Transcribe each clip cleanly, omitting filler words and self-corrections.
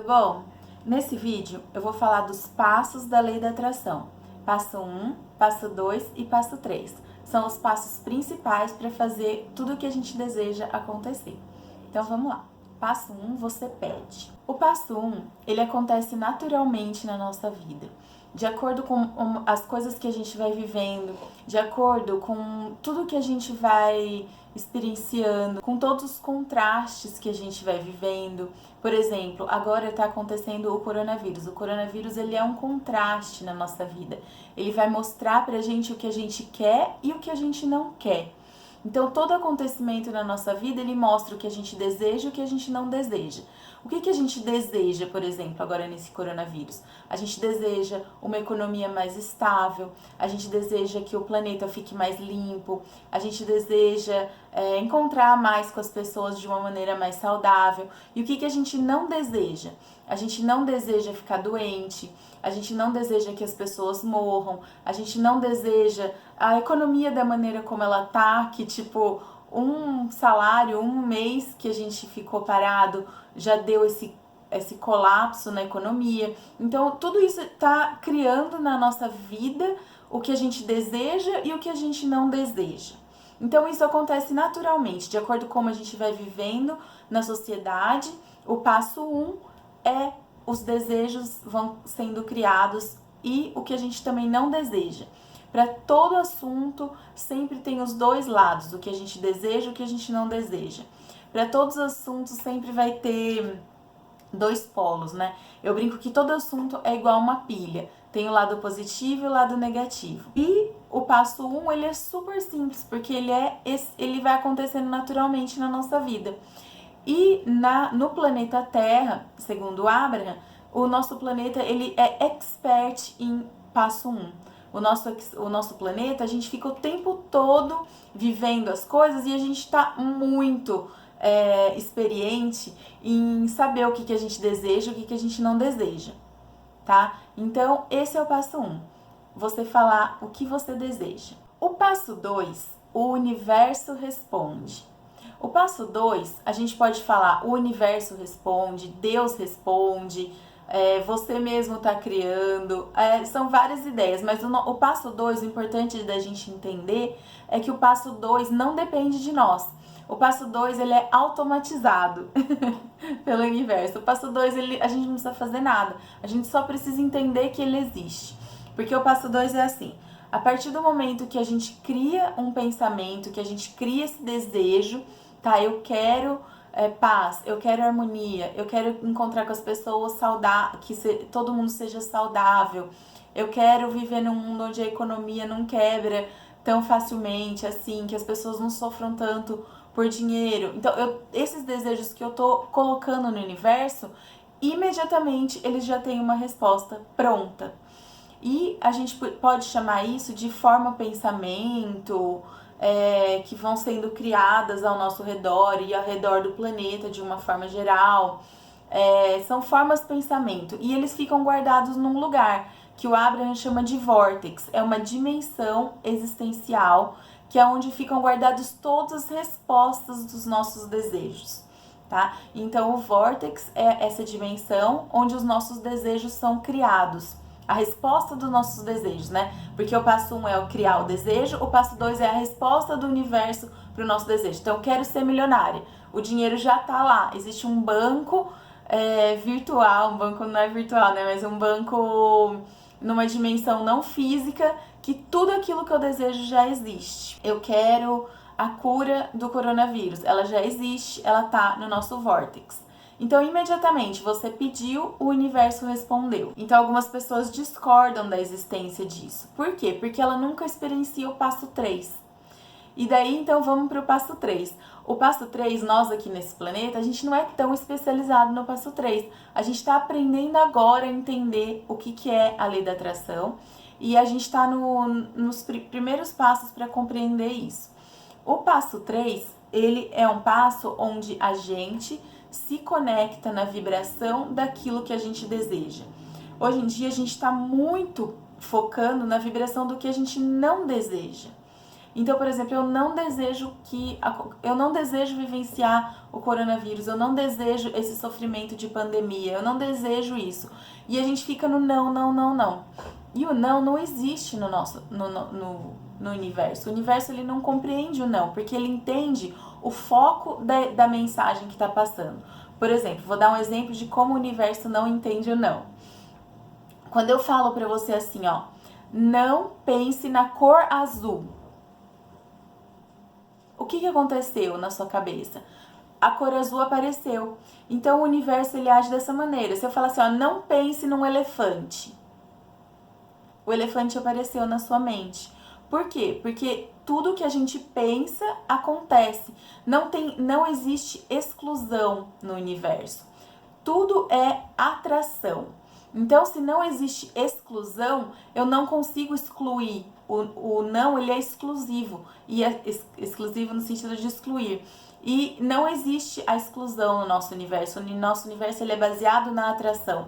bom? Nesse vídeo eu vou falar dos passos da lei da atração. Passo 1, passo 2 e passo 3. São os passos principais para fazer tudo o que a gente deseja acontecer. Então vamos lá. Passo 1, você pede. O passo 1, ele acontece naturalmente na nossa vida. De acordo com as coisas que a gente vai vivendo, de acordo com tudo que a gente vai experienciando, com todos os contrastes que a gente vai vivendo. Por exemplo, agora está acontecendo o coronavírus. O coronavírus, ele é um contraste na nossa vida. Ele vai mostrar pra gente o que a gente quer e o que a gente não quer. Então, todo acontecimento na nossa vida, ele mostra o que a gente deseja e o que a gente não deseja. O que a gente deseja, por exemplo, agora nesse coronavírus? A gente deseja uma economia mais estável, a gente deseja que o planeta fique mais limpo, a gente deseja encontrar mais com as pessoas de uma maneira mais saudável. E o que a gente não deseja? A gente não deseja ficar doente, a gente não deseja que as pessoas morram, a gente não deseja a economia da maneira como ela tá, que tipo, um salário, um mês que a gente ficou parado já deu esse colapso na economia. Então, tudo isso tá criando na nossa vida o que a gente deseja e o que a gente não deseja. Então, isso acontece naturalmente, de acordo com como a gente vai vivendo na sociedade. O passo 1 é os desejos vão sendo criados e o que a gente também não deseja. Para todo assunto, sempre tem os dois lados, o que a gente deseja e o que a gente não deseja. Para todos os assuntos, sempre vai ter dois polos, né? Eu brinco que todo assunto é igual uma pilha. Tem o lado positivo e o lado negativo. E o passo 1, ele é super simples, porque ele vai acontecendo naturalmente na nossa vida. E no planeta Terra, segundo Abraham, o nosso planeta, ele é expert em passo 1. O nosso planeta, a gente fica o tempo todo vivendo as coisas e a gente está muito experiente em saber o que a gente deseja e o que a gente não deseja, tá? Então, esse é o passo 1. Você falar o que você deseja. O passo 2, o universo responde. O passo 2, a gente pode falar o universo responde, Deus responde, você mesmo está criando, são várias ideias, mas o passo 2, o importante da gente entender é que o passo 2 não depende de nós. O passo 2, ele é automatizado pelo universo. O passo 2, a gente não precisa fazer nada, a gente só precisa entender que ele existe. Porque o passo 2 é assim, a partir do momento que a gente cria um pensamento, que a gente cria esse desejo, tá, eu quero paz, eu quero harmonia, eu quero encontrar com as pessoas saudáveis, que todo mundo seja saudável, eu quero viver num mundo onde a economia não quebra tão facilmente, assim, que as pessoas não sofram tanto por dinheiro. Então, esses desejos que eu tô colocando no universo, imediatamente eles já têm uma resposta pronta. E a gente pode chamar isso de forma-pensamento, que vão sendo criadas ao nosso redor e ao redor do planeta de uma forma geral. São formas-pensamento e eles ficam guardados num lugar que o Abraham chama de vórtex. É uma dimensão existencial que é onde ficam guardadas todas as respostas dos nossos desejos, tá? Então, o vórtex é essa dimensão onde os nossos desejos são criados. A resposta dos nossos desejos, né? Porque o passo 1 é o criar o desejo, o passo 2 é a resposta do universo para o nosso desejo. Então, eu quero ser milionária. O dinheiro já tá lá. Existe um banco virtual, um banco não é virtual, né? Mas um banco numa dimensão não física, que tudo aquilo que eu desejo já existe. Eu quero a cura do coronavírus. Ela já existe, ela tá no nosso vórtex. Então, imediatamente, você pediu, o universo respondeu. Então, algumas pessoas discordam da existência disso. Por quê? Porque ela nunca experiencia o passo 3. E daí, então, vamos para o passo 3. O passo 3, nós aqui nesse planeta, a gente não é tão especializado no passo 3. A gente está aprendendo agora a entender o que é a lei da atração. E a gente está nos primeiros passos para compreender isso. O passo 3, ele é um passo onde a gente se conecta na vibração daquilo que a gente deseja. Hoje em dia a gente está muito focando na vibração do que a gente não deseja. Então, por exemplo, eu não desejo vivenciar o coronavírus, eu não desejo esse sofrimento de pandemia, eu não desejo isso. E a gente fica no não, não, não, não. E o não existe no universo. O universo, ele não compreende o não, porque ele entende o foco da mensagem que está passando. Por exemplo, vou dar um exemplo de como o universo não entende o não. Quando eu falo pra você assim, ó, não pense na cor azul. O que aconteceu na sua cabeça? A cor azul apareceu. Então o universo, ele age dessa maneira. Se eu falar assim, ó, não pense num elefante. O elefante apareceu na sua mente. Por quê? Porque tudo que a gente pensa acontece. Não existe exclusão no universo. Tudo é atração. Então, se não existe exclusão, eu não consigo excluir. O não, ele é exclusivo. E é exclusivo no sentido de excluir. E não existe a exclusão no nosso universo. O nosso universo, ele é baseado na atração.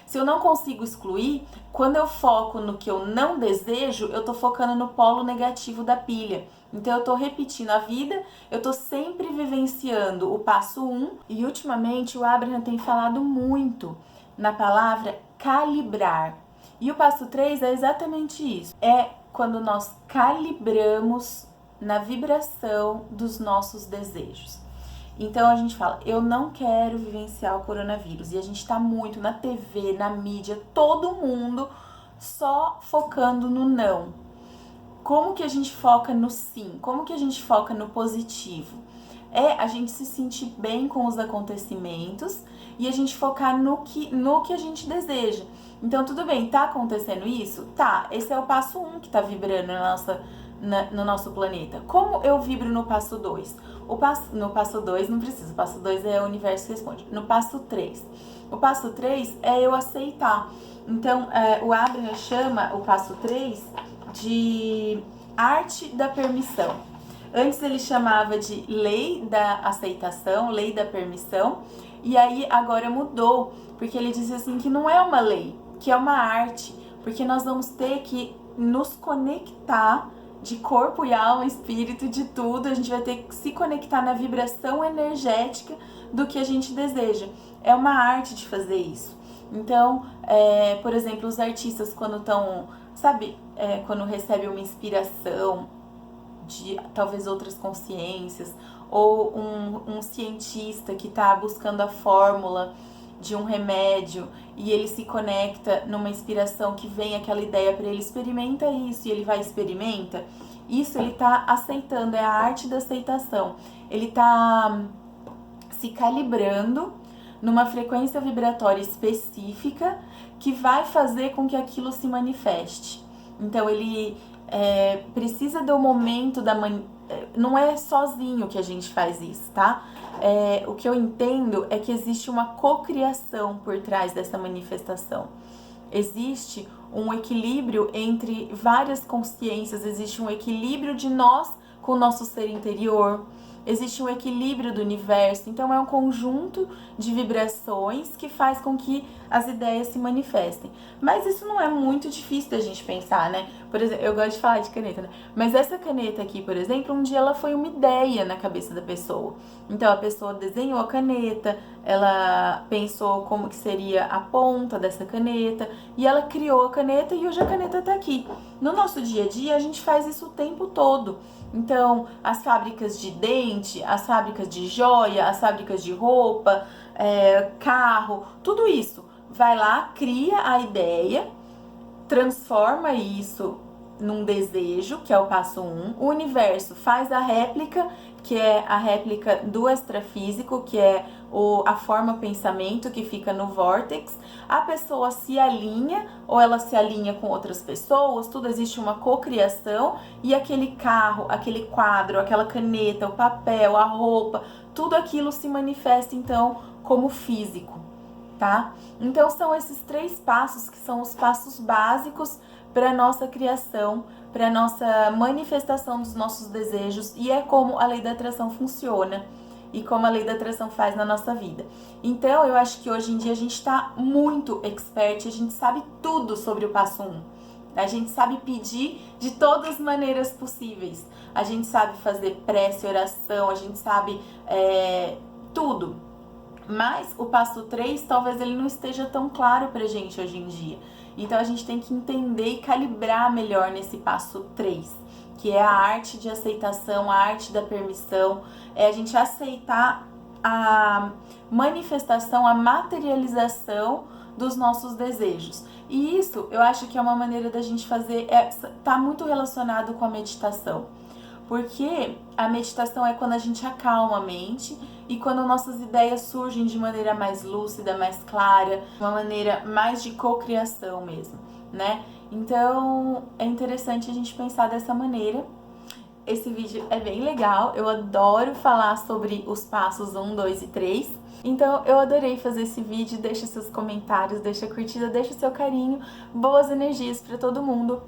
Se eu não consigo excluir, quando eu foco no que eu não desejo, eu tô focando no polo negativo da pilha. Então eu tô repetindo a vida, eu tô sempre vivenciando o passo 1. E ultimamente o Abraham tem falado muito na palavra calibrar. E o passo 3 é exatamente isso. É quando nós calibramos na vibração dos nossos desejos. Então a gente fala, eu não quero vivenciar o coronavírus. E a gente tá muito na TV, na mídia, todo mundo só focando no não. Como que a gente foca no sim? Como que a gente foca no positivo? É a gente se sentir bem com os acontecimentos e a gente focar no que a gente deseja. Então tudo bem, tá acontecendo isso? Tá, esse é o passo 1 que tá vibrando no nosso planeta. Como eu vibro no passo 2? No passo 2 não precisa, o passo 2 é o universo que responde. No passo 3. O passo 3 é eu aceitar. Então, o Abraham chama o passo 3 de arte da permissão. Antes ele chamava de lei da aceitação, lei da permissão. E aí agora mudou, porque ele diz assim que não é uma lei, que é uma arte. Porque nós vamos ter que nos conectar de corpo e alma, espírito, de tudo. A gente vai ter que se conectar na vibração energética do que a gente deseja. É uma arte de fazer isso. Então, por exemplo, os artistas quando estão, quando recebem uma inspiração de talvez outras consciências, ou um cientista que está buscando a fórmula de um remédio e ele se conecta numa inspiração que vem aquela ideia para ele, experimenta isso, e ele vai e experimenta, isso ele tá aceitando, é a arte da aceitação. Ele tá se calibrando numa frequência vibratória específica que vai fazer com que aquilo se manifeste. Então ele precisa do momento não é sozinho que a gente faz isso, tá? O que eu entendo é que existe uma cocriação por trás dessa manifestação. Existe um equilíbrio entre várias consciências, existe um equilíbrio de nós com o nosso ser interior, existe um equilíbrio do universo. Então é um conjunto de vibrações que faz com que as ideias se manifestem. Mas isso não é muito difícil da gente pensar, né? Por exemplo, eu gosto de falar de caneta, né? Mas essa caneta aqui, por exemplo, um dia ela foi uma ideia na cabeça da pessoa. Então a pessoa desenhou a caneta, ela pensou como que seria a ponta dessa caneta e ela criou a caneta e hoje a caneta tá aqui. No nosso dia a dia a gente faz isso o tempo todo. Então, as fábricas de dente, as fábricas de joia, as fábricas de roupa, carro, tudo isso vai lá, cria a ideia, transforma isso num desejo, que é o passo 1. O universo faz a réplica, que é a réplica do extrafísico, que é a forma pensamento que fica no vórtex. A pessoa se alinha, ou ela se alinha com outras pessoas, tudo existe uma cocriação, e aquele carro, aquele quadro, aquela caneta, o papel, a roupa, tudo aquilo se manifesta então como físico, tá? Então são esses 3 passos que são os passos básicos para nossa criação, para nossa manifestação dos nossos desejos, e é como a lei da atração funciona e como a lei da atração faz na nossa vida. Então eu acho que hoje em dia a gente está muito expert, a gente sabe tudo sobre o passo 1. A gente sabe pedir de todas as maneiras possíveis. A gente sabe fazer prece, oração, a gente sabe tudo. Mas o passo 3, talvez ele não esteja tão claro pra gente hoje em dia. Então a gente tem que entender e calibrar melhor nesse passo 3, que é a arte de aceitação, a arte da permissão, é a gente aceitar a manifestação, a materialização dos nossos desejos. E isso eu acho que é uma maneira da gente fazer, tá muito relacionado com a meditação. Porque a meditação é quando a gente acalma a mente e quando nossas ideias surgem de maneira mais lúcida, mais clara, uma maneira mais de cocriação mesmo, né? Então é interessante a gente pensar dessa maneira. Esse vídeo é bem legal, eu adoro falar sobre os passos 1, 2 e 3. Então eu adorei fazer esse vídeo, deixa seus comentários, deixa a curtida, deixa o seu carinho, boas energias para todo mundo.